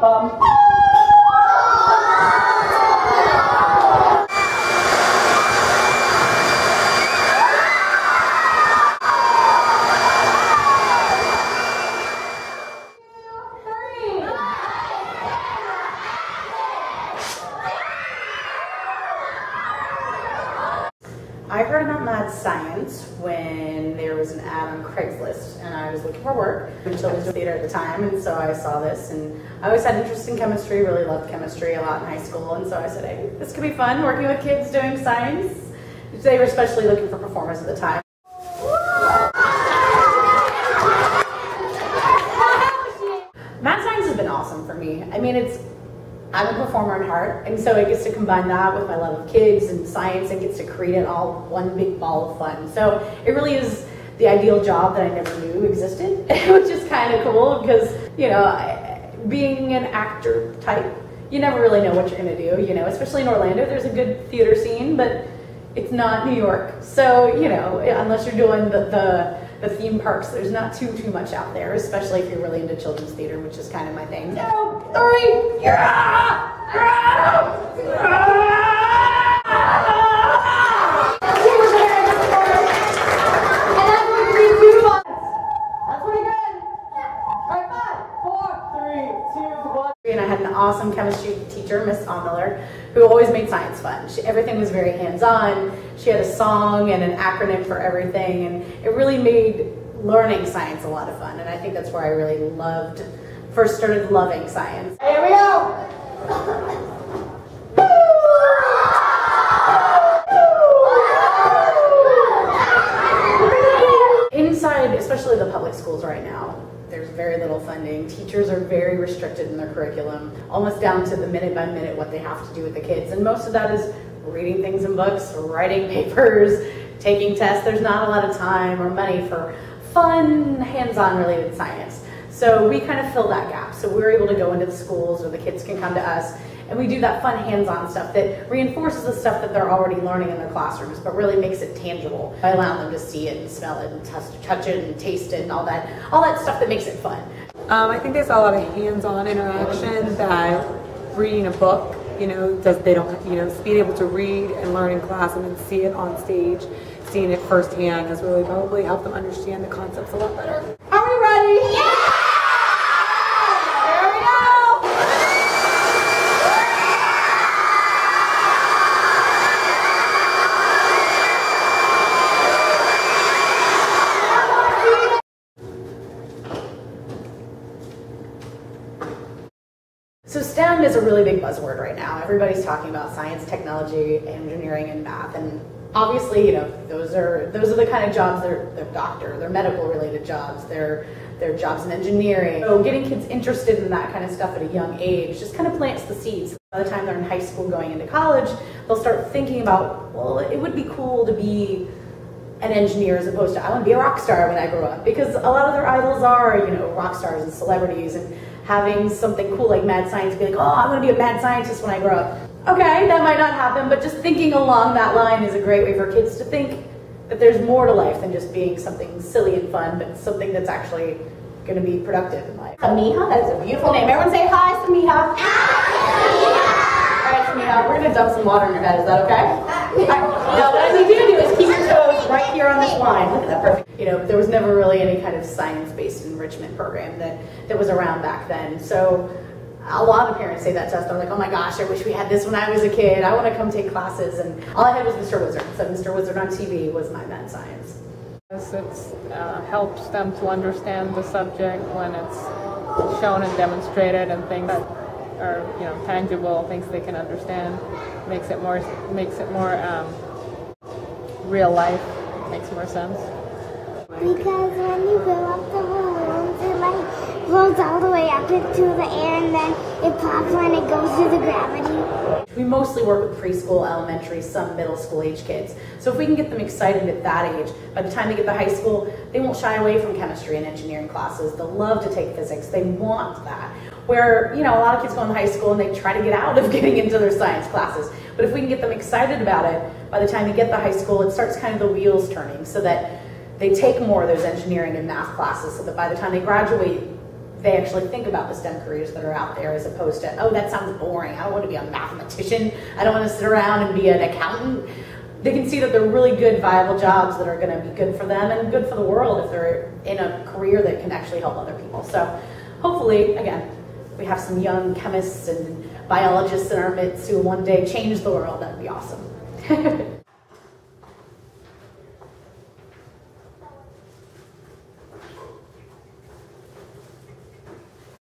I heard about Mad Science when there was an ad on Craigslist and I was looking for work in children's theater at the time, and so I saw this, and I always had interest in chemistry, really loved chemistry a lot in high school, and so I said, hey, this could be fun working with kids doing science. They were especially looking for performers at the time. Mad Science has been awesome for me. I mean, I'm a performer in heart, and so it gets to combine that with my love of kids and science and gets to create it all one big ball of fun. So it really is the ideal job that I never knew existed, which is kind of cool because, you know, being an actor type, you never really know what you're going to do, you know, especially in Orlando. There's a good theater scene, but it's not New York. So, you know, unless you're doing the theme parks, there's not too much out there, especially if you're really into children's theater, which is kind of my thing. 2, 3, yeah! And I had an awesome chemistry teacher, Miss Miller, who always made science fun. Everything was very hands-on. She had a song and an acronym for everything, and it really made learning science a lot of fun. And I think that's where I really first started loving science. Here we go! Inside, especially the public schools right now, there's very little funding. Teachers are very restricted in their curriculum, almost down to the minute by minute what they have to do with the kids. And most of that is reading things in books, writing papers, taking tests. There's not a lot of time or money for fun, hands-on related science. So we kind of fill that gap. So we're able to go into the schools, or the kids can come to us, and we do that fun hands-on stuff that reinforces the stuff that they're already learning in their classrooms, but really makes it tangible by allowing them to see it and smell it and touch it and taste it and all that stuff that makes it fun. I think there's a lot of hands-on interaction that reading a book, you know, being able to read and learn in class and then see it on stage, seeing it firsthand has really probably helped them understand the concepts a lot better. Are we ready? Yeah! So STEM is a really big buzzword right now. Everybody's talking about science, technology, engineering, and math. And obviously, you know, those are the kind of jobs, they're doctor, they're medical related jobs, they're jobs in engineering. So getting kids interested in that kind of stuff at a young age just kind of plants the seeds. By the time they're in high school going into college, they'll start thinking about, well, it would be cool to be an engineer as opposed to I want to be a rock star when I grow up, because a lot of their idols are, you know, rock stars and celebrities, and having something cool like Mad Science, be like, oh, I want to be a mad scientist when I grow up. Okay, that might not happen, but just thinking along that line is a great way for kids to think that there's more to life than just being something silly and fun, but something that's actually going to be productive in life. Samiha, that is a beautiful name. Everyone say hi, Samiha. Hi. All right, Samiha, we're going to dump some water in your head. Is that okay? Now, what I need you to do is keep your toes right here on this line. Look at that, perfect. You know, there was never really any kind of science-based enrichment program that was around back then. So a lot of parents say that to us. They're like, oh my gosh, I wish we had this when I was a kid. I want to come take classes. And all I had was Mr. Wizard. So Mr. Wizard on TV was my Mad Science. It helps them to understand the subject when it's shown and demonstrated, and things that are, you know, tangible, things they can understand. Makes it more real life. Makes more sense. Because when you fill up the balloons, it like floats all the way up into the air, and then it pops when it goes through the gravity. We mostly work with preschool, elementary, some middle school age kids. So if we can get them excited at that age, by the time they get to high school, they won't shy away from chemistry and engineering classes. They'll love to take physics. They want that. Where, you know, a lot of kids go in high school and they try to get out of getting into their science classes. But if we can get them excited about it, by the time they get to high school, it starts kind of the wheels turning so that they take more of those engineering and math classes, so that by the time they graduate they actually think about the STEM careers that are out there, as opposed to, oh, that sounds boring, I don't want to be a mathematician, I don't want to sit around and be an accountant. They can see that they're really good, viable jobs that are going to be good for them and good for the world if they're in a career that can actually help other people. So hopefully, again, we have some young chemists and biologists in our midst who one day change the world. That would be awesome.